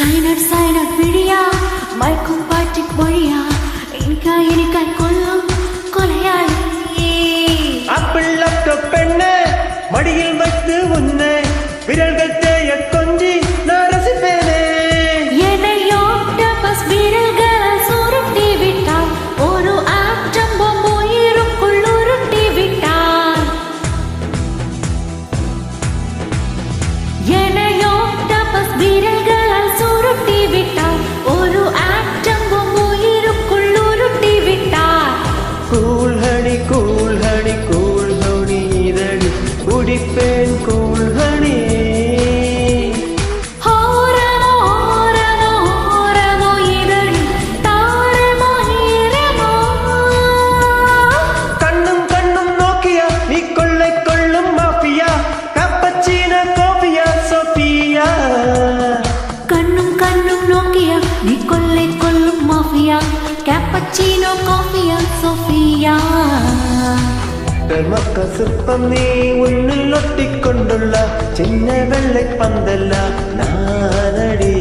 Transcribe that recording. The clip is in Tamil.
സൈനഡ് പിടിയാ മയക്കും പാറ്റിക് മൊഴിയാ എനിക്കായി കൊല്ലും കൊലയാളി ആപ്പിൾ ലാപ്ടോപ്പ് പെണ്ണ് മടിയിൽ வைத்து உன்னை விரல்கள் தேய கொஞ்சி நான் ரசிப்பேனே என்னையோ டபஸ் விரல்களால் சுருட்டி விட்டான் ஒரு ஆட்டம் பொம்பு உயிருக்குள் உருட்டி விட்டான் என்னையோ டபஸ் விரல்களால் சுருட்டி விட்டான் ஒரு ஆட்டம் பொம்பு உயிருக்குள் உருட்டி விட்டான் கூல் ஹனி இதழி குடிப்பேன் கூல் ஹனி கண்ணும் நோக்கியா நீ கொள்ளை கொள்ளும் மாஃபியா கப்பச்சீனா கோபியா சோபியா கண்ணும் நோக்கியா நீ கொள்ளை கொள்ளும் மாஃபியா கேப்பச்சீனோ காஃபியா சோஃபியா ധർമ്മക്ക സിൽപ്പം നീ ഉള്ളിൽ ഒട്ടിക്കൊണ്ടുള്ള ചിന്ന വെള്ളപ്പന്തല്ല നാനടി